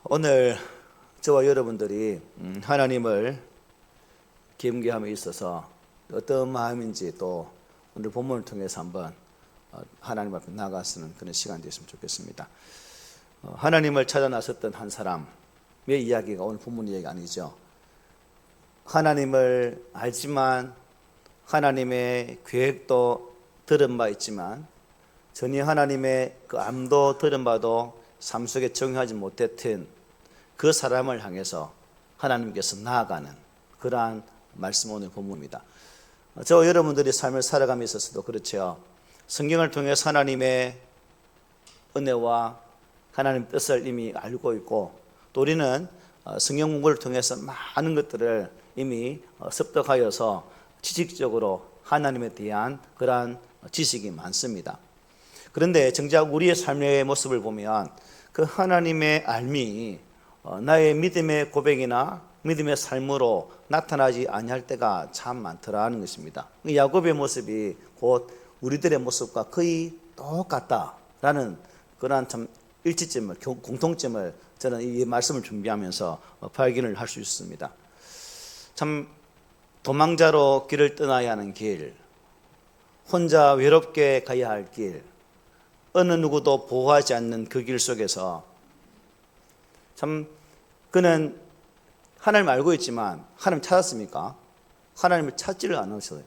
오늘 저와 여러분들이 하나님을 겸비함에 있어서 어떤 마음인지 또 오늘 본문을 통해서 한번 하나님 앞에 나아가시는 그런 시간이 되었으면 좋겠습니다. 하나님을 찾아 나섰던 한 사람의 이야기가 오늘 본문 이야기 아니죠. 하나님을 알지만 하나님의 계획도 들은 바 있지만 전혀 하나님의 그 암도 들은 바도 삶 속에 적용하지 못했던 그 사람을 향해서 하나님께서 나아가는 그러한 말씀 오늘 본문입니다. 저와 여러분들이 삶을 살아감에 있어서도 그렇죠. 성경을 통해서 하나님의 은혜와 하나님의 뜻을 이미 알고 있고 또 우리는 성경 공부를 통해서 많은 것들을 이미 습득하여서 지식적으로 하나님에 대한 그러한 지식이 많습니다. 그런데 정작 우리의 삶의 모습을 보면 그 하나님의 알미 나의 믿음의 고백이나 믿음의 삶으로 나타나지 아니할 때가 참 많더라는 것입니다. 야곱의 모습이 곧 우리들의 모습과 거의 똑같다라는 그러한 참 일치점을, 공통점을 저는 이 말씀을 준비하면서 발견을 할 수 있습니다. 참 도망자로 길을 떠나야 하는 길, 혼자 외롭게 가야 할 길, 어느 누구도 보호하지 않는 그 길 속에서 참 그는 하나님을 알고 있지만 하나님 찾았습니까? 하나님을 찾지를 않으셔요.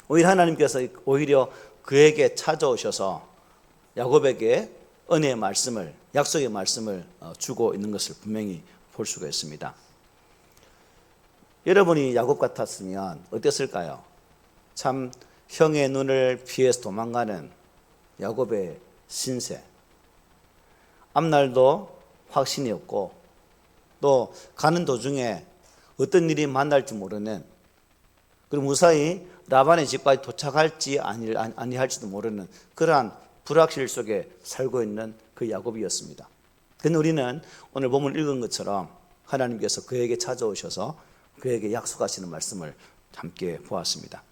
오히려 하나님께서 오히려 그에게 찾아오셔서 야곱에게 은혜의 말씀을, 약속의 말씀을 주고 있는 것을 분명히 볼 수가 있습니다. 여러분이 야곱 같았으면 어땠을까요? 참 형의 눈을 피해서 도망가는 야곱의 신세, 앞날도 확신이 없고 또 가는 도중에 어떤 일이 만날지 모르는, 그리고 무사히 라반의 집까지 도착할지 아니할지도 모르는 그러한 불확실 속에 살고 있는 그 야곱이었습니다. 그런데 우리는 오늘 본문을 읽은 것처럼 하나님께서 그에게 찾아오셔서 그에게 약속하시는 말씀을 함께 보았습니다.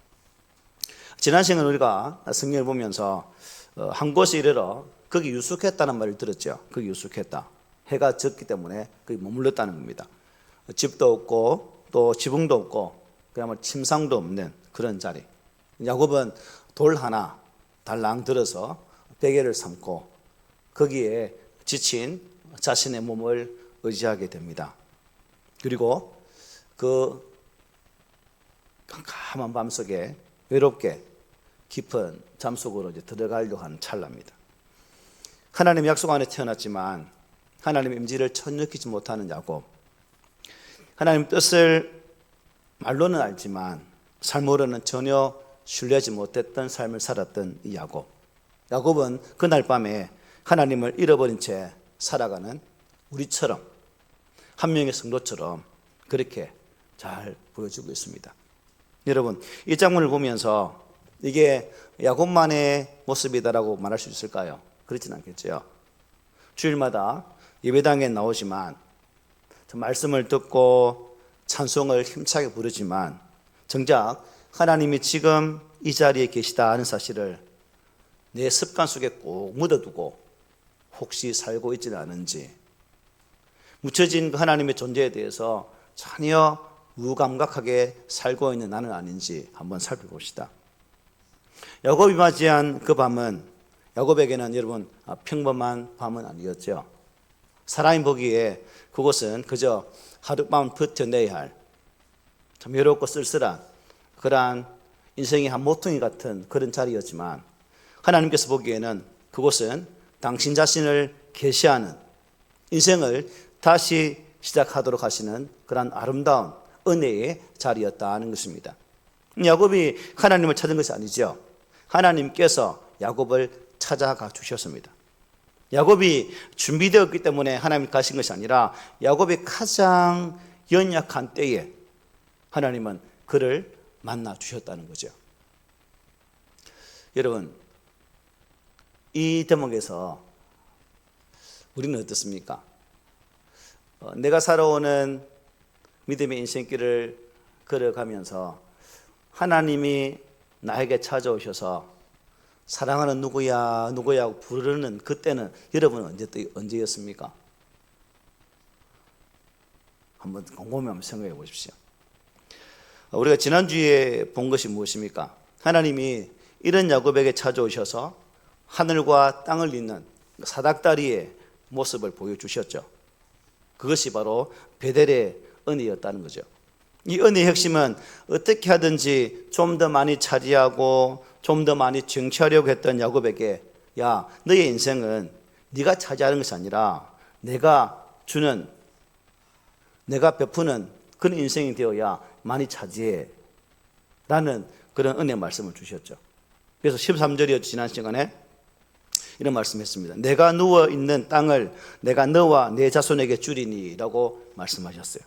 지난 시간에 우리가 성경을 보면서 한 곳에 이르러 거기 유숙했다는 말을 들었죠. 거기 유숙했다. 해가 졌기 때문에 거기 머물렀다는 겁니다. 집도 없고 또 지붕도 없고 그야말로 침상도 없는 그런 자리. 야곱은 돌 하나 달랑 들어서 베개를 삼고 거기에 지친 자신의 몸을 의지하게 됩니다. 그리고 그 캄캄한 밤속에 외롭게 깊은 잠속으로 이제 들어가려고 하는 찰나입니다. 하나님 약속 안에 태어났지만 하나님의 임재를 전혀 느끼지 못하는 야곱, 하나님 뜻을 말로는 알지만 삶으로는 전혀 신뢰하지 못했던 삶을 살았던 이 야곱. 야곱은 그날 밤에 하나님을 잃어버린 채 살아가는 우리처럼, 한 명의 성도처럼 그렇게 잘 보여주고 있습니다. 여러분, 이 장면을 보면서 이게 야곱만의 모습이다라고 말할 수 있을까요? 그렇진 않겠죠. 주일마다 예배당에 나오지만 말씀을 듣고 찬송을 힘차게 부르지만 정작 하나님이 지금 이 자리에 계시다 하는 사실을 내 습관 속에 꼭 묻어두고 혹시 살고 있지는 않은지, 묻혀진 하나님의 존재에 대해서 전혀 무감각하게 살고 있는 나는 아닌지 한번 살펴봅시다. 야곱이 맞이한 그 밤은 야곱에게는 여러분 평범한 밤은 아니었죠. 사람이 보기에 그곳은 그저 하룻밤 버텨내야 할 참 외롭고 쓸쓸한 그러한 인생의 한 모퉁이 같은 그런 자리였지만 하나님께서 보기에는 그곳은 당신 자신을 계시하는, 인생을 다시 시작하도록 하시는 그러한 아름다운 은혜의 자리였다는 것입니다. 야곱이 하나님을 찾은 것이 아니죠. 하나님께서 야곱을 찾아가 주셨습니다. 야곱이 준비되었기 때문에 하나님 가신 것이 아니라 야곱이 가장 연약한 때에 하나님은 그를 만나 주셨다는 거죠. 여러분, 이 대목에서 우리는 어떻습니까? 내가 살아오는 믿음의 인생길을 걸어가면서 하나님이 나에게 찾아오셔서 사랑하는 누구야 누구야 부르는 그때는 여러분은 언제였습니까? 한번 곰곰이 한번 생각해 보십시오. 우리가 지난주에 본 것이 무엇입니까? 하나님이 이런 야곱에게 찾아오셔서 하늘과 땅을 잇는 사닥다리의 모습을 보여주셨죠. 그것이 바로 베델의 은혜였다는 거죠. 이 은혜의 핵심은 어떻게 하든지 좀 더 많이 차지하고 좀 더 많이 쟁취하려고 했던 야곱에게, 야, 너의 인생은 네가 차지하는 것이 아니라 내가 주는, 내가 베푸는 그런 인생이 되어야 많이 차지해 라는 그런 은혜 말씀을 주셨죠. 그래서 13절이었죠. 지난 시간에 이런 말씀했습니다. 내가 누워있는 땅을 내가 너와 내 자손에게 주리니 라고 말씀하셨어요.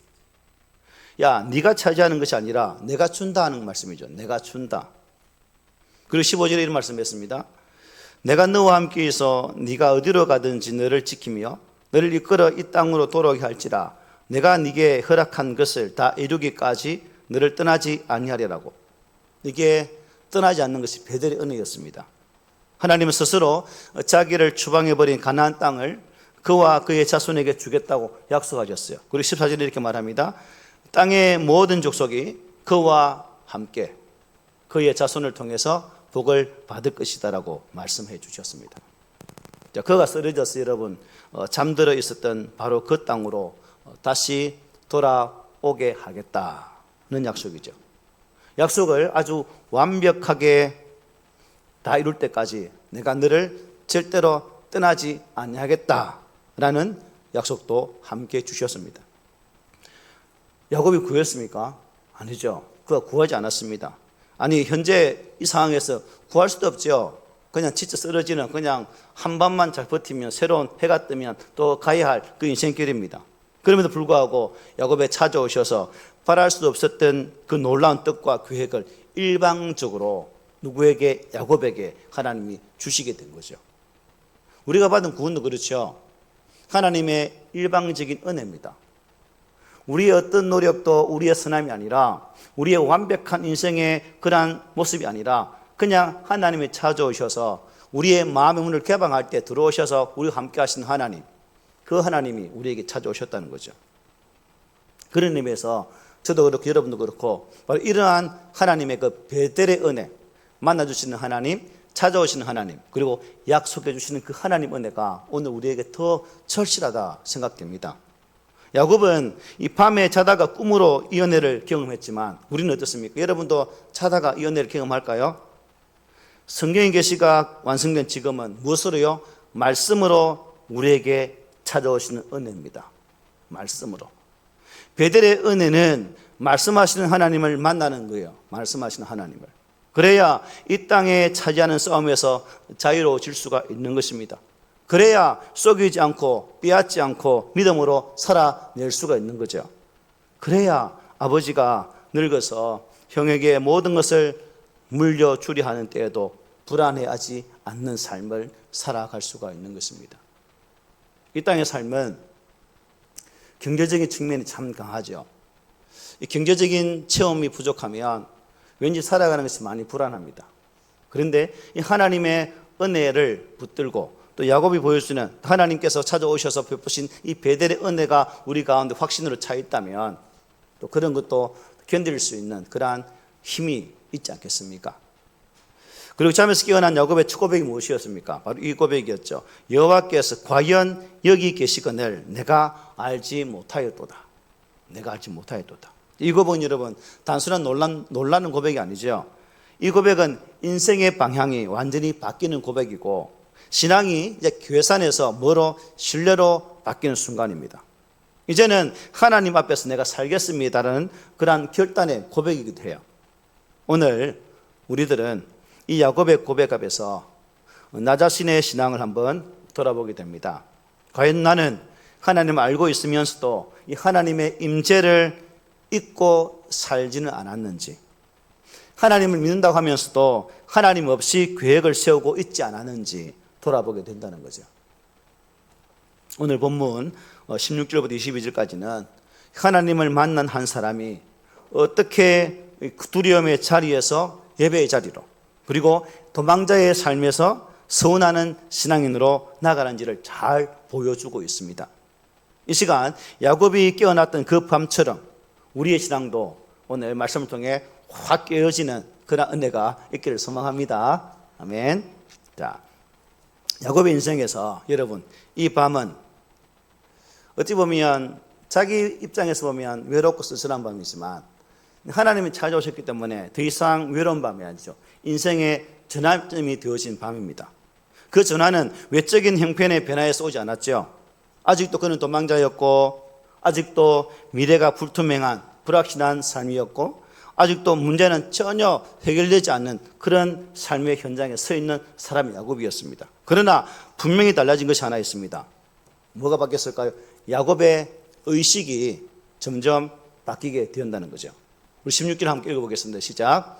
야, 네가 차지하는 것이 아니라 내가 준다 하는 말씀이죠. 내가 준다. 그리고 15절에 이런 말씀했습니다. 내가 너와 함께 있어 네가 어디로 가든지 너를 지키며 너를 이끌어 이 땅으로 돌아오게 할지라 내가 네게 허락한 것을 다 이루기까지 너를 떠나지 아니하리라고. 이게 떠나지 않는 것이 베델의 은혜였습니다. 하나님은 스스로 자기를 추방해버린 가나안 땅을 그와 그의 자손에게 주겠다고 약속하셨어요. 그리고 14절에 이렇게 말합니다. 땅의 모든 족속이 그와 함께 그의 자손을 통해서 복을 받을 것이다라고 말씀해 주셨습니다. 자, 그가 쓰러져서 여러분 잠들어 있었던 바로 그 땅으로 다시 돌아오게 하겠다는 약속이죠. 약속을 아주 완벽하게 다 이룰 때까지 내가 너를 절대로 떠나지 아니하겠다라는 약속도 함께 주셨습니다. 야곱이 구했습니까? 아니죠. 그가 구하지 않았습니다. 아니, 현재 이 상황에서 구할 수도 없죠. 그냥 지쳐 쓰러지는, 그냥 한 밤만 잘 버티면 새로운 해가 뜨면 또 가야 할 그 인생길입니다. 그럼에도 불구하고 야곱에 찾아오셔서 바랄 수도 없었던 그 놀라운 뜻과 계획을 일방적으로 누구에게? 야곱에게 하나님이 주시게 된 거죠. 우리가 받은 구원도 그렇죠. 하나님의 일방적인 은혜입니다. 우리의 어떤 노력도 우리의 선함이 아니라 우리의 완벽한 인생의 그러한 모습이 아니라 그냥 하나님이 찾아오셔서 우리의 마음의 문을 개방할 때 들어오셔서 우리와 함께 하신 하나님, 그 하나님이 우리에게 찾아오셨다는 거죠. 그런 의미에서 저도 그렇고 여러분도 그렇고 바로 이러한 하나님의 그 베델의 은혜, 만나주시는 하나님, 찾아오시는 하나님, 그리고 약속해 주시는 그 하나님 은혜가 오늘 우리에게 더 절실하다 생각됩니다. 야곱은 이 밤에 자다가 꿈으로 이 은혜를 경험했지만 우리는 어떻습니까? 여러분도 자다가 이 은혜를 경험할까요? 성경의 계시가 완성된 지금은 무엇으로요? 말씀으로 우리에게 찾아오시는 은혜입니다. 말씀으로. 베델의 은혜는 말씀하시는 하나님을 만나는 거예요. 말씀하시는 하나님을. 그래야 이 땅에 차지하는 싸움에서 자유로워질 수가 있는 것입니다. 그래야 속이지 않고 빼앗지 않고 믿음으로 살아낼 수가 있는 거죠. 그래야 아버지가 늙어서 형에게 모든 것을 물려주려 하는 때에도 불안해하지 않는 삶을 살아갈 수가 있는 것입니다. 이 땅의 삶은 경제적인 측면이 참 강하죠. 이 경제적인 체험이 부족하면 왠지 살아가는 것이 많이 불안합니다. 그런데 이 하나님의 은혜를 붙들고 또 야곱이 보여주는 하나님께서 찾아오셔서 베푸신 이 베델의 은혜가 우리 가운데 확신으로 차 있다면 또 그런 것도 견딜 수 있는 그러한 힘이 있지 않겠습니까? 그리고 잠에서 깨어난 야곱의 첫 고백이 무엇이었습니까? 바로 이 고백이었죠. 여호와께서 과연 여기 계시거늘 내가 알지 못하였도다. 내가 알지 못하였도다. 이 고백은 여러분 단순한 놀라는 고백이 아니죠. 이 고백은 인생의 방향이 완전히 바뀌는 고백이고 신앙이 이제 계산에서 뭐로? 신뢰로 바뀌는 순간입니다. 이제는 하나님 앞에서 내가 살겠습니다라는 그러한 결단의 고백이기도 해요. 오늘 우리들은 이 야곱의 고백 앞에서 나 자신의 신앙을 한번 돌아보게 됩니다. 과연 나는 하나님을 알고 있으면서도 이 하나님의 임재를 잊고 살지는 않았는지, 하나님을 믿는다고 하면서도 하나님 없이 계획을 세우고 있지 않았는지 돌아보게 된다는 거죠. 오늘 본문 16절부터 22절까지는 하나님을 만난 한 사람이 어떻게 두려움의 자리에서 예배의 자리로, 그리고 도망자의 삶에서 서운하는 신앙인으로 나가는지를 잘 보여주고 있습니다. 이 시간 야곱이 깨어났던 그 밤처럼 우리의 신앙도 오늘 말씀을 통해 확 깨어지는 그런 은혜가 있기를 소망합니다. 아멘. 자, 야곱의 인생에서 여러분, 이 밤은 어찌 보면 자기 입장에서 보면 외롭고 쓸쓸한 밤이지만 하나님이 찾아오셨기 때문에 더 이상 외로운 밤이 아니죠. 인생의 전환점이 되어진 밤입니다. 그 전환은 외적인 형편의 변화에서 오지 않았죠. 아직도 그는 도망자였고, 아직도 미래가 불투명한 불확실한 삶이었고, 아직도 문제는 전혀 해결되지 않는 그런 삶의 현장에 서 있는 사람이 야곱이었습니다. 그러나 분명히 달라진 것이 하나 있습니다. 뭐가 바뀌었을까요? 야곱의 의식이 점점 바뀌게 되었다는 거죠. 우리 16절 함께 읽어보겠습니다. 시작.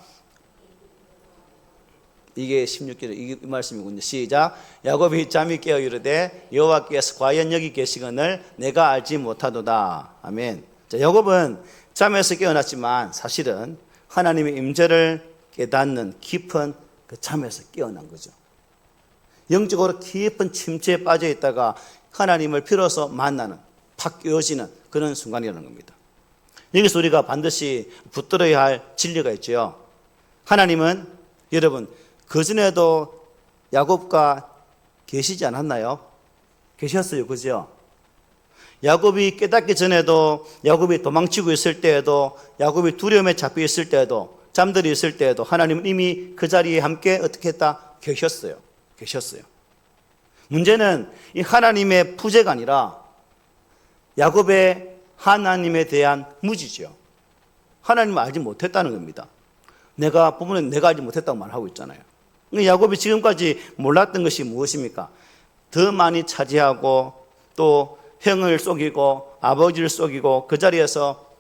이게 16절 이 말씀이군요. 시작. 야곱이 잠이 깨어 이르되 여호와께서 과연 여기 계시거늘 내가 알지 못하도다. 아멘. 자, 야곱은 잠에서 깨어났지만 사실은 하나님의 임재를 깨닫는 깊은 그 잠에서 깨어난 거죠. 영적으로 깊은 침체에 빠져 있다가 하나님을 비로소 만나는, 팍 깨어지는 그런 순간이라는 겁니다. 여기서 우리가 반드시 붙들어야 할 진리가 있죠. 하나님은 여러분 그전에도 야곱과 계시지 않았나요? 계셨어요. 그죠? 야곱이 깨닫기 전에도, 야곱이 도망치고 있을 때에도, 야곱이 두려움에 잡혀 있을 때에도, 잠들어 있을 때에도 하나님은 이미 그 자리에 함께 어떻게 했다? 계셨어요. 계셨어요. 문제는 이 하나님의 부재가 아니라 야곱의 하나님에 대한 무지죠. 하나님을 알지 못했다는 겁니다. 부모는 내가 알지 못했다고 말하고 있잖아요. 야곱이 지금까지 몰랐던 것이 무엇입니까? 더 많이 차지하고 또 형을 속이고 아버지를 속이고 그 자리에서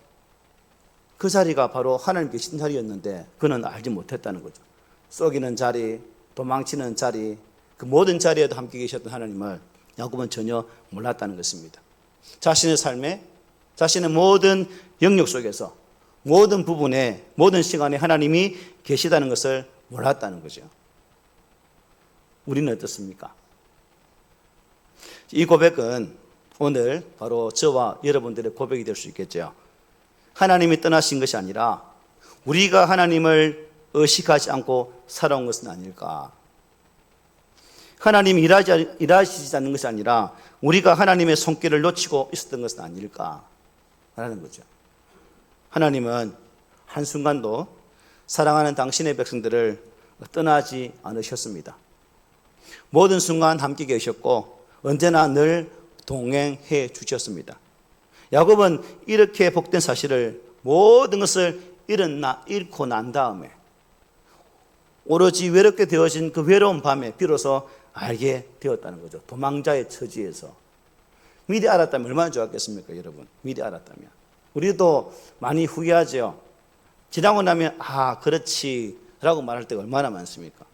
그 자리가 바로 하나님 계신 자리였는데 그는 알지 못했다는 거죠. 속이는 자리, 도망치는 자리, 그 모든 자리에도 함께 계셨던 하나님을 야곱은 전혀 몰랐다는 것입니다. 자신의 삶에, 자신의 모든 영역 속에서 모든 부분에, 모든 시간에 하나님이 계시다는 것을 몰랐다는 거죠. 우리는 어떻습니까? 이 고백은 오늘 바로 저와 여러분들의 고백이 될 수 있겠죠. 하나님이 떠나신 것이 아니라 우리가 하나님을 의식하지 않고 살아온 것은 아닐까. 하나님이 일하시지 않는 것이 아니라 우리가 하나님의 손길을 놓치고 있었던 것은 아닐까 라는 거죠. 하나님은 한순간도 사랑하는 당신의 백성들을 떠나지 않으셨습니다. 모든 순간 함께 계셨고 언제나 늘 동행해 주셨습니다. 야곱은 이렇게 복된 사실을 모든 것을 잃고 난 다음에 오로지 외롭게 되어진 그 외로운 밤에 비로소 알게 되었다는 거죠. 도망자의 처지에서. 미리 알았다면 얼마나 좋았겠습니까, 여러분? 미리 알았다면. 우리도 많이 후회하죠. 지나고 나면 그렇지 라고 말할 때가 얼마나 많습니까?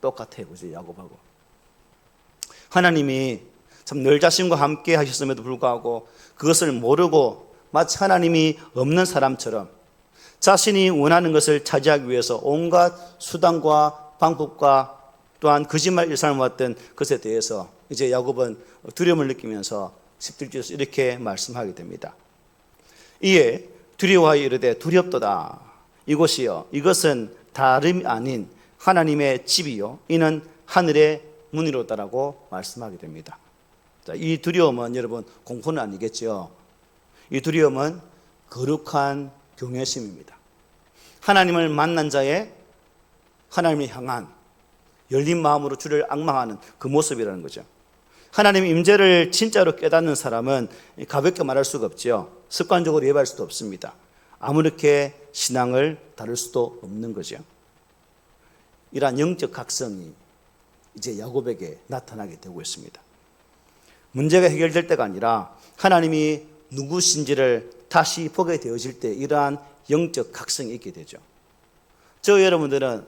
똑같아요, 그죠? 야곱하고. 하나님이 참 늘 자신과 함께 하셨음에도 불구하고 그것을 모르고 마치 하나님이 없는 사람처럼 자신이 원하는 것을 차지하기 위해서 온갖 수단과 방법과 또한 거짓말 일삼아 왔던 것에 대해서 이제 야곱은 두려움을 느끼면서 17절에서 이렇게 말씀하게 됩니다. 이에 두려워하여 이르되 두렵도다. 이것은 다름이 아닌 하나님의 집이요 이는 하늘의 문이로다라고 말씀하게 됩니다. 자, 이 두려움은 여러분 공포는 아니겠죠. 이 두려움은 거룩한 경외심입니다. 하나님을 만난 자의 하나님을 향한 열린 마음으로 주를 앙망하는 그 모습이라는 거죠. 하나님의 임재를 진짜로 깨닫는 사람은 가볍게 말할 수가 없죠. 습관적으로 예배할 수도 없습니다. 아무렇게 신앙을 다룰 수도 없는 거죠. 이러한 영적 각성이 이제 야곱에게 나타나게 되고 있습니다. 문제가 해결될 때가 아니라 하나님이 누구신지를 다시 보게 되어질 때 이러한 영적 각성이 있게 되죠. 저 여러분들은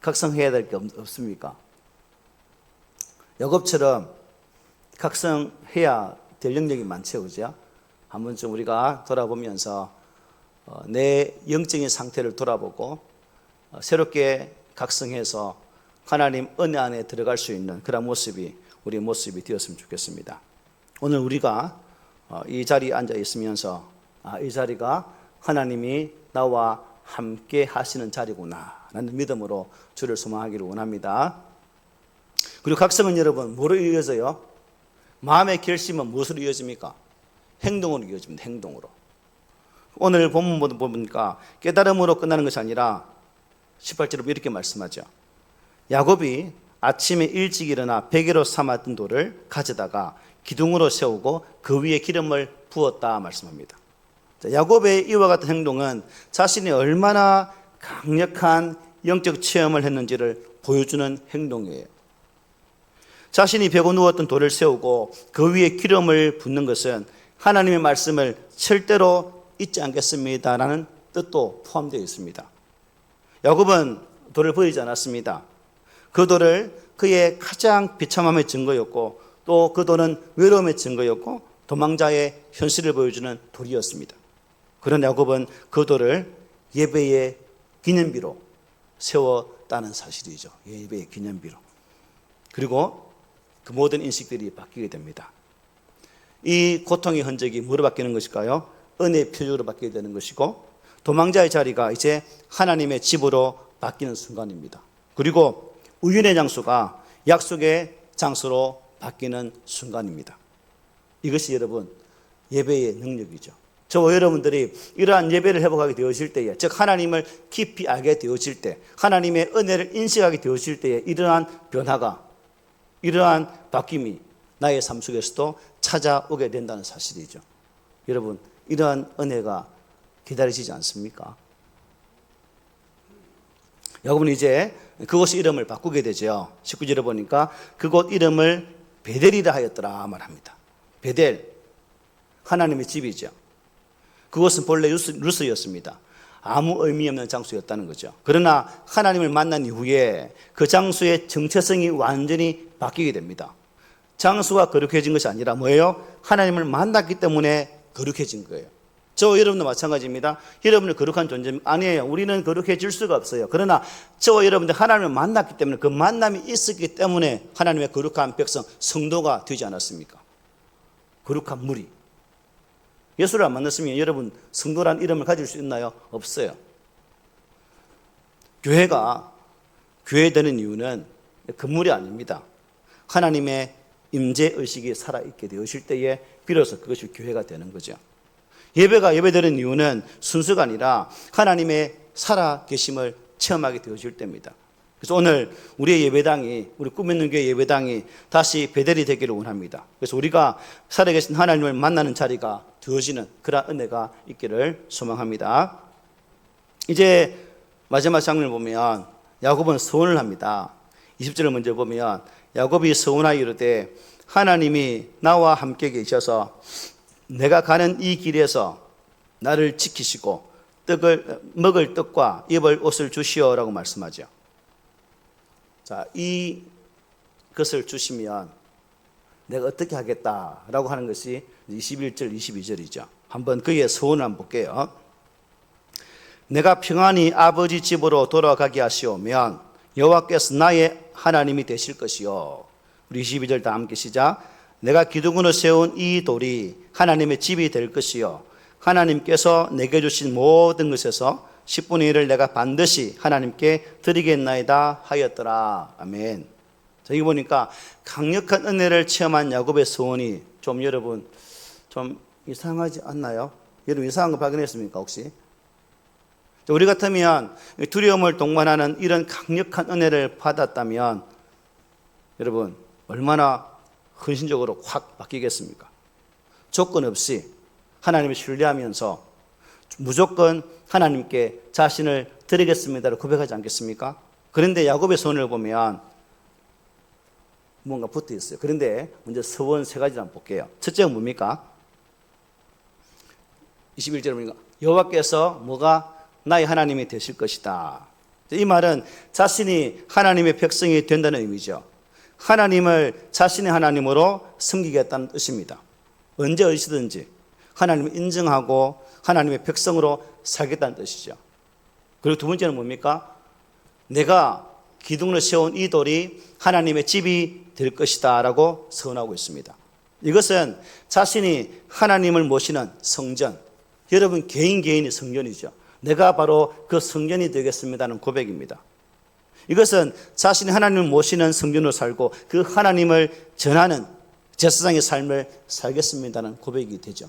각성해야 될 게 없습니까? 야곱처럼 각성해야 될 영역이 많죠, 그죠? 한 번쯤 우리가 돌아보면서 내 영적인 상태를 돌아보고 새롭게 각성해서 하나님 은혜 안에 들어갈 수 있는 그런 모습이 우리의 모습이 되었으면 좋겠습니다. 오늘 우리가 이 자리에 앉아 있으면서 이 자리가 하나님이 나와 함께 하시는 자리구나 라는 믿음으로 주를 소망하기를 원합니다. 그리고 각성은 여러분 뭐로 이어져요? 마음의 결심은 무엇으로 이어집니까? 행동으로 이어집니다. 행동으로. 오늘 본문 보니까 깨달음으로 끝나는 것이 아니라 18절에 이렇게 말씀하죠. 야곱이 아침에 일찍 일어나 베개로 삼았던 돌을 가져다가 기둥으로 세우고 그 위에 기름을 부었다 말씀합니다. 야곱의 이와 같은 행동은 자신이 얼마나 강력한 영적 체험을 했는지를 보여주는 행동이에요. 자신이 베고 누웠던 돌을 세우고 그 위에 기름을 붓는 것은 하나님의 말씀을 절대로 잊지 않겠습니다라는 뜻도 포함되어 있습니다. 야곱은 돌을 버리지 않았습니다. 그 돌을 그의 가장 비참함의 증거였고 또 그 돌은 외로움의 증거였고 도망자의 현실을 보여주는 돌이었습니다. 그런 야곱은 그 돌을 예배의 기념비로 세웠다는 사실이죠. 예배의 기념비로. 그리고 그 모든 인식들이 바뀌게 됩니다. 이 고통의 흔적이 뭐로 바뀌는 것일까요? 은혜의 표적으로 바뀌게 되는 것이고 도망자의 자리가 이제 하나님의 집으로 바뀌는 순간입니다. 그리고 우연의 장소가 약속의 장소로 바뀌는 순간입니다. 이것이 여러분 예배의 능력이죠. 저와 여러분들이 이러한 예배를 회복하게 되어질 때에, 즉 하나님을 깊이 알게 되어질 때, 하나님의 은혜를 인식하게 되어질 때에 이러한 변화가, 이러한 바뀜이 나의 삶 속에서도 찾아오게 된다는 사실이죠. 여러분 이러한 은혜가 기다리시지 않습니까? 야곱은 이제 그곳의 이름을 바꾸게 되죠. 19절에 보니까 그곳 이름을 베델이라 하였더라 말합니다. 베델, 하나님의 집이죠. 그곳은 본래 루스였습니다. 아무 의미 없는 장소였다는 거죠. 그러나 하나님을 만난 이후에 그 장소의 정체성이 완전히 바뀌게 됩니다. 장소가 거룩해진 것이 아니라 뭐예요? 하나님을 만났기 때문에 거룩해진 거예요. 저와 여러분도 마찬가지입니다. 여러분은 거룩한 존재 아니에요. 우리는 거룩해질 수가 없어요. 그러나 저와 여러분들 하나님을 만났기 때문에, 그 만남이 있었기 때문에 하나님의 거룩한 백성, 성도가 되지 않았습니까? 거룩한 무리. 예수를 안 만났으면 여러분 성도란 이름을 가질 수 있나요? 없어요. 교회가 교회되는 이유는 건물이 아닙니다. 하나님의 임재의식이 살아있게 되어질 때에 비로소 그것이 교회가 되는 거죠. 예배가 예배되는 이유는 순수가 아니라 하나님의 살아계심을 체험하게 되어질 때입니다. 그래서 오늘 우리의 예배당이, 우리 꿈있는 교회 예배당이 다시 베델이 되기를 원합니다. 그래서 우리가 살아계신 하나님을 만나는 자리가 되어지는 그런 은혜가 있기를 소망합니다. 이제 마지막 장면을 보면 야곱은 서원을 합니다. 20절을 먼저 보면 야곱이 서원하여 이르되 하나님이 나와 함께 계셔서 내가 가는 이 길에서 나를 지키시고 먹을 떡과 입을 옷을 주시오라고 말씀하죠. 자, 이것을 주시면 내가 어떻게 하겠다라고 하는 것이 21절, 22절이죠. 한번 그의 서원을 한번 볼게요. 내가 평안히 아버지 집으로 돌아가게 하시오면 여호와께서 나의 하나님이 되실 것이요. 우리 22절 다 함께 시작. 내가 기둥으로 세운 이 돌이 하나님의 집이 될 것이요 하나님께서 내게 주신 모든 것에서 10분의 1을 내가 반드시 하나님께 드리겠나이다 하였더라. 아멘. 자, 여기 보니까 강력한 은혜를 체험한 야곱의 소원이 좀 여러분 좀 이상하지 않나요? 여러분 이상한 거 발견했습니까 혹시? 우리 같으면 두려움을 동반하는 이런 강력한 은혜를 받았다면 여러분 얼마나 헌신적으로 확 바뀌겠습니까? 조건 없이 하나님을 신뢰하면서 무조건 하나님께 자신을 드리겠습니다를 고백하지 않겠습니까? 그런데 야곱의 서원을 보면 뭔가 붙어 있어요. 그런데 먼저 서원 세 가지를 한번 볼게요. 첫째는 뭡니까? 21절에 보니까 여호와께서 뭐가 나의 하나님이 되실 것이다. 이 말은 자신이 하나님의 백성이 된다는 의미죠. 하나님을 자신의 하나님으로 섬기겠다는 뜻입니다. 언제 어디서든지 하나님을 인정하고 하나님의 백성으로 살겠다는 뜻이죠. 그리고 두 번째는 뭡니까? 내가 기둥으로 세운 이 돌이 하나님의 집이 될 것이다 라고 서원하고 있습니다. 이것은 자신이 하나님을 모시는 성전, 여러분 개인이 성전이죠. 내가 바로 그 성전이 되겠습니다는 고백입니다. 이것은 자신이 하나님을 모시는 성전으로 살고 그 하나님을 전하는 제사장의 삶을 살겠습니다는 고백이 되죠.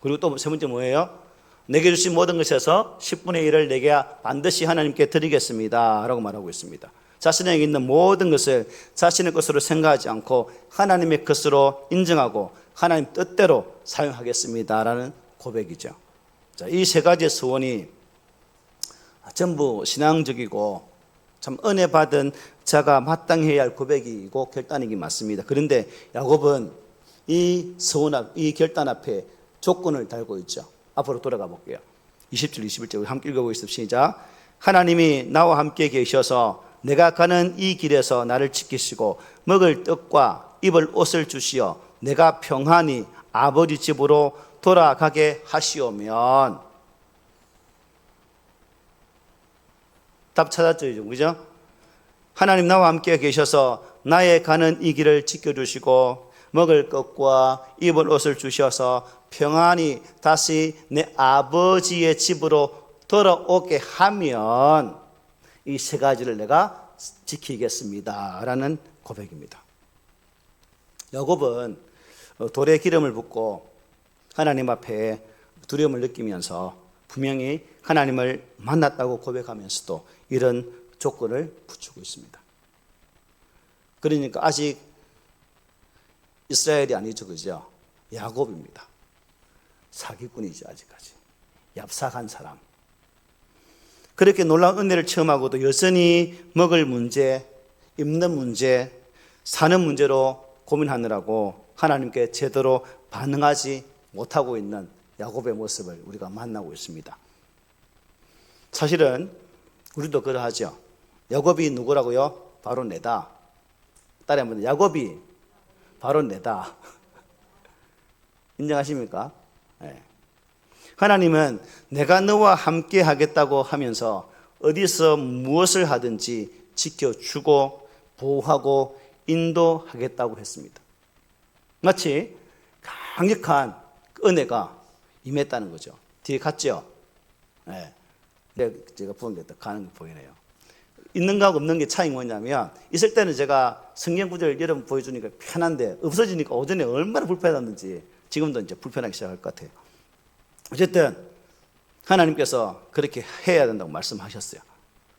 그리고 또 세 번째 뭐예요? 내게 주신 모든 것에서 10분의 1을 내게 반드시 하나님께 드리겠습니다 라고 말하고 있습니다. 자신에게 있는 모든 것을 자신의 것으로 생각하지 않고 하나님의 것으로 인정하고 하나님 뜻대로 사용하겠습니다라는 고백이죠. 자, 이 세 가지의 소원이 전부 신앙적이고 참 은혜 받은 자가 마땅히 해야 할 고백이고 결단이기 맞습니다. 그런데 야곱은 이 소원, 이 결단 앞에 조건을 달고 있죠. 앞으로 돌아가 볼게요. 20절, 21절 우리 함께 읽어보겠습니다. 시작. 하나님이 나와 함께 계셔서 내가 가는 이 길에서 나를 지키시고 먹을 떡과 입을 옷을 주시어 내가 평안히 아버지 집으로 돌아가게 하시오면. 답 찾았죠, 그죠? 하나님 나와 함께 계셔서 나의 가는 이 길을 지켜주시고 먹을 것과 입을 옷을 주셔서 평안히 다시 내 아버지의 집으로 돌아오게 하면 이 세 가지를 내가 지키겠습니다 라는 고백입니다. 야곱은 돌에 기름을 붓고 하나님 앞에 두려움을 느끼면서 분명히 하나님을 만났다고 고백하면서도 이런 조건을 붙이고 있습니다. 그러니까 아직 이스라엘이 아니죠, 그죠? 야곱입니다. 사기꾼이죠, 아직까지. 얍삭한 사람. 그렇게 놀라운 은혜를 체험하고도 여전히 먹을 문제, 입는 문제, 사는 문제로 고민하느라고 하나님께 제대로 반응하지 못하고 있는 야곱의 모습을 우리가 만나고 있습니다. 사실은 우리도 그러하죠. 야곱이 누구라고요? 바로 내다. 따라 한번 야곱이 바로 내다. 인정하십니까? 네. 하나님은 내가 너와 함께 하겠다고 하면서 어디서 무엇을 하든지 지켜주고 보호하고 인도하겠다고 했습니다. 마치 강력한 은혜가 임했다는 거죠. 뒤에 갔죠? 네. 제가 부은데 가는 게 보이네요. 있는 거하고 없는 게 차이가 뭐냐면 있을 때는 제가 성경 구절 여러분 보여주니까 편한데 없어지니까 오전에 얼마나 불편했는지 지금도 이제 불편하기 시작할 것 같아요. 어쨌든 하나님께서 그렇게 해야 된다고 말씀하셨어요.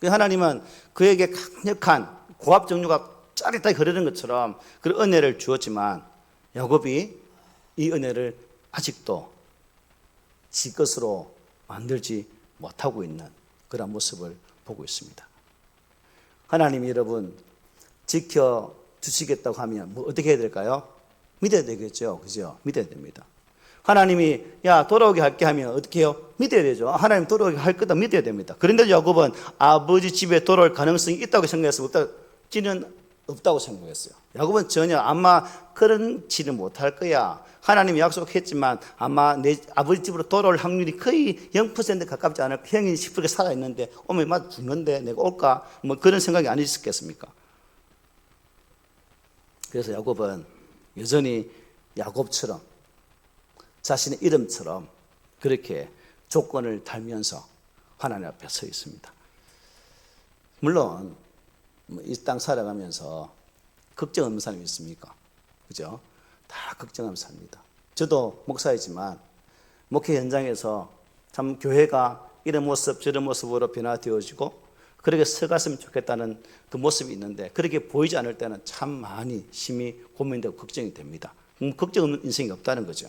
하나님은 그에게 강력한 고압 정류가 짜릿하게 흐르는 것처럼 그런 은혜를 주었지만 야곱이 이 은혜를 아직도 지 것으로 만들지 못하고 있는 그런 모습을 보고 있습니다. 하나님이 여러분 지켜주시겠다고 하면 뭐 어떻게 해야 될까요? 믿어야 되겠죠. 그죠? 믿어야 됩니다. 하나님이 돌아오게 할게 하면 어떻게 해요? 믿어야 되죠. 하나님 돌아오게 할 거다 믿어야 됩니다. 그런데 야곱은 아버지 집에 돌아올 가능성이 있다고 생각했어요? 없다지는 없다고 생각했어요. 야곱은 전혀 아마 그런지는 못할 거야. 하나님이 약속했지만 아마 내 아버지 집으로 돌아올 확률이 거의 0% 가깝지 않을까. 형이 10% 살아있는데 오면 맞아 죽는데 내가 올까? 뭐 그런 생각이 안 있었겠습니까? 그래서 야곱은 여전히 야곱처럼 자신의 이름처럼 그렇게 조건을 달면서 하나님 앞에 서 있습니다. 물론 이 땅 살아가면서 걱정 없는 사람이 있습니까? 그죠? 다 걱정하면서 삽니다. 저도 목사이지만 목회 현장에서 참 교회가 이런 모습 저런 모습으로 변화되어지고 그렇게 서갔으면 좋겠다는 그 모습이 있는데 그렇게 보이지 않을 때는 참 많이 심히 고민되고 걱정이 됩니다. 걱정 없는 인생이 없다는 거죠.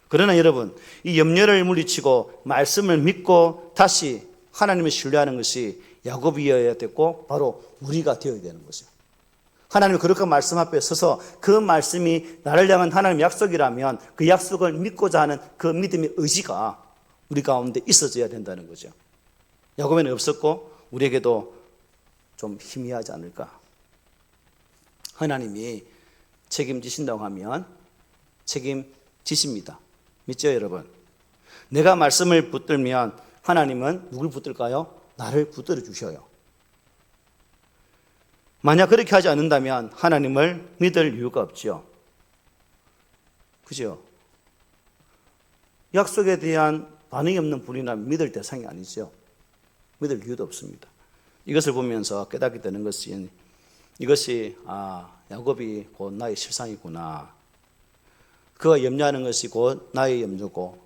그러나 여러분 이 염려를 물리치고 말씀을 믿고 다시 하나님을 신뢰하는 것이 야곱이어야 됐고 바로 우리가 되어야 되는 거죠. 하나님이 그렇게 말씀 앞에 서서 그 말씀이 나를 향한 하나님 약속이라면 그 약속을 믿고자 하는 그 믿음의 의지가 우리 가운데 있어져야 된다는 거죠. 야곱에는 없었고 우리에게도 좀 희미하지 않을까. 하나님이 책임지신다고 하면 책임지십니다. 믿죠, 여러분? 내가 말씀을 붙들면 하나님은 누굴 붙들까요? 나를 붙들어 주셔요. 만약 그렇게 하지 않는다면 하나님을 믿을 이유가 없죠. 그죠? 약속에 대한 반응이 없는 분이라면 믿을 대상이 아니죠. 믿을 이유도 없습니다. 이것을 보면서 깨닫게 되는 것은 이것이 야곱이 곧 나의 실상이구나. 그가 염려하는 것이 곧 나의 염려고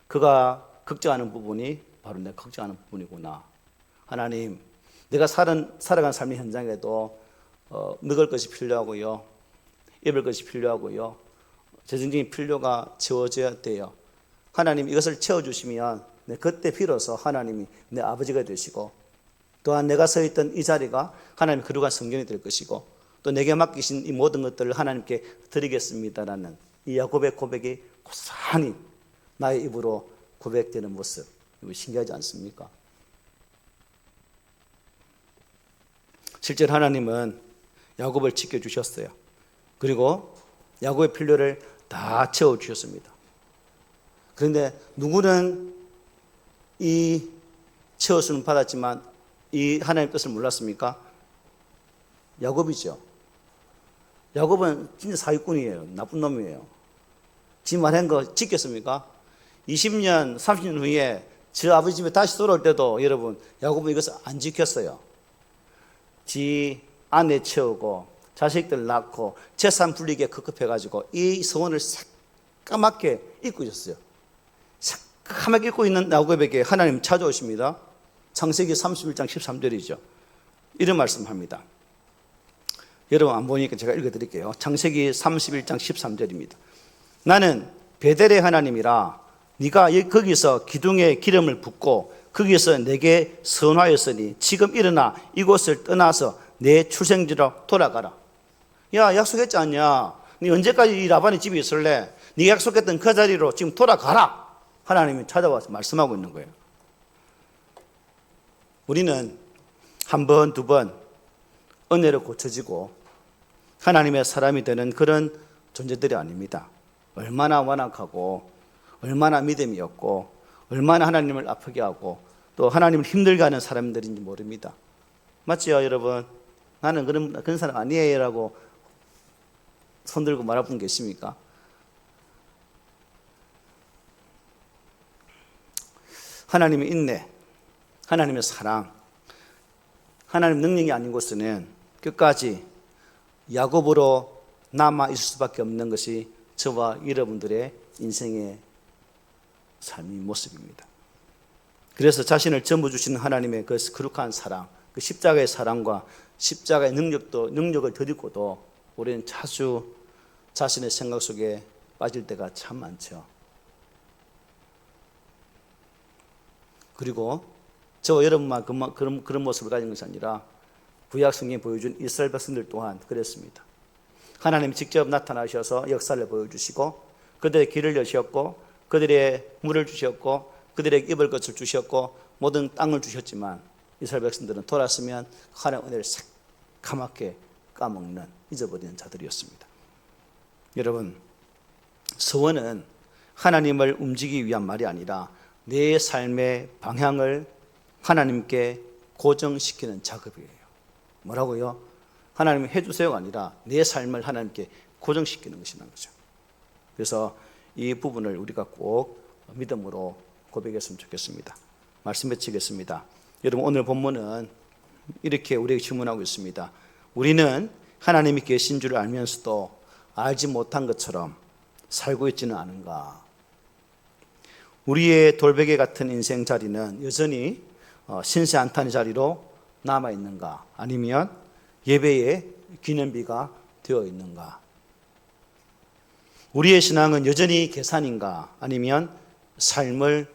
그가 걱정하는 부분이 바로 내가 걱정하는 부분이구나. 하나님, 내가 살아간 삶의 현장에도 먹을 것이 필요하고요, 입을 것이 필요하고요, 재정적인 필요가 채워져야 돼요. 하나님 이것을 채워주시면 그때 비로소 하나님이 내 아버지가 되시고 또한 내가 서 있던 이 자리가 하나님 거룩한 성전이 될 것이고 또 내게 맡기신 이 모든 것들을 하나님께 드리겠습니다라는 이 야곱의 고백이 고스란히 나의 입으로 고백되는 모습, 이거 신기하지 않습니까? 실제로 하나님은 야곱을 지켜주셨어요. 그리고 야곱의 필요를 다 채워주셨습니다. 그런데 누구는 이 채워주는 받았지만 이 하나님의 뜻을 몰랐습니까? 야곱이죠. 야곱은 진짜 사기꾼이에요. 나쁜 놈이에요. 지 말한 거 지켰습니까? 20년, 30년 후에 저 아버지 집에 다시 돌아올 때도 여러분 야곱은 이것을 안 지켰어요. 지 아내 채우고 자식들 낳고 재산 불리기에 급급해가지고 이 소원을 새까맣게 잊고 있었어요. 새까맣게 잊고 있는 야곱에게 하나님 찾아오십니다. 창세기 31장 13절이죠. 이런 말씀합니다. 여러분 안 보니까 제가 읽어드릴게요. 창세기 31장 13절입니다. 나는 베델의 하나님이라 네가 거기서 기둥에 기름을 붓고 거기서 내게 선하였으니 지금 일어나 이곳을 떠나서 내 출생지로 돌아가라. 야, 약속했지 않냐? 네 언제까지 이 라반의 집에 있을래? 네가 약속했던 그 자리로 지금 돌아가라. 하나님이 찾아와서 말씀하고 있는 거예요. 우리는 한 번, 두 번 은혜로 고쳐지고 하나님의 사람이 되는 그런 존재들이 아닙니다. 얼마나 완악하고 얼마나 믿음이 없고 얼마나 하나님을 아프게 하고 또 하나님을 힘들게 하는 사람들인지 모릅니다. 맞지요, 여러분? 나는 그런 사람 아니에요 라고 손들고 말할 분 계십니까? 하나님의 인내, 하나님의 사랑, 하나님 능력이 아닌 곳에는 끝까지 야곱으로 남아 있을 수밖에 없는 것이 저와 여러분들의 인생의 삶의 모습입니다. 그래서 자신을 전부 주시는 하나님의 그 거룩한 사랑, 그 십자가의 사랑과 십자가의 능력을 덧입고도 우리는 자주 자신의 생각 속에 빠질 때가 참 많죠. 그리고 저와 여러분만 그런 모습을 가진 것이 아니라 구약 성경에 보여준 이스라엘 백성들 또한 그랬습니다. 하나님이 직접 나타나셔서 역사를 보여주시고 그들의 길을 여셨고 그들의 물을 주셨고 그들에게 입을 것을 주셨고 모든 땅을 주셨지만 이스라엘 백성들은 돌았으면 하나님의 은혜를 새카맣게 까먹는 잊어버리는 자들이었습니다. 여러분, 소원은 하나님을 움직이기 위한 말이 아니라 내 삶의 방향을 하나님께 고정시키는 작업이에요. 뭐라고요? 하나님이 해주세요가 아니라 내 삶을 하나님께 고정시키는 것이라는 거죠. 그래서 이 부분을 우리가 꼭 믿음으로 고백했으면 좋겠습니다. 말씀 맺히겠습니다. 여러분, 오늘 본문은 이렇게 우리에게 질문하고 있습니다. 우리는 하나님이 계신 줄 알면서도 알지 못한 것처럼 살고 있지는 않은가? 우리의 돌베개 같은 인생 자리는 여전히 신세 한탄의 자리로 남아있는가? 아니면 예배의 기념비가 되어 있는가? 우리의 신앙은 여전히 계산인가? 아니면 삶을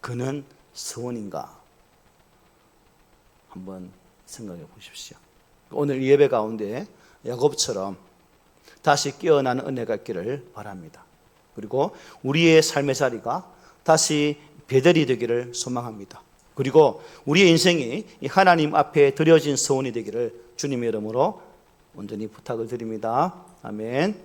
그는 서원인가? 한번 생각해 보십시오. 오늘 이 예배 가운데 야곱처럼 다시 깨어나는 은혜가 있기를 바랍니다. 그리고 우리의 삶의 자리가 다시 베델이 되기를 소망합니다. 그리고 우리의 인생이 하나님 앞에 드려진 서원이 되기를 주님의 이름으로 온전히 부탁을 드립니다. 아멘.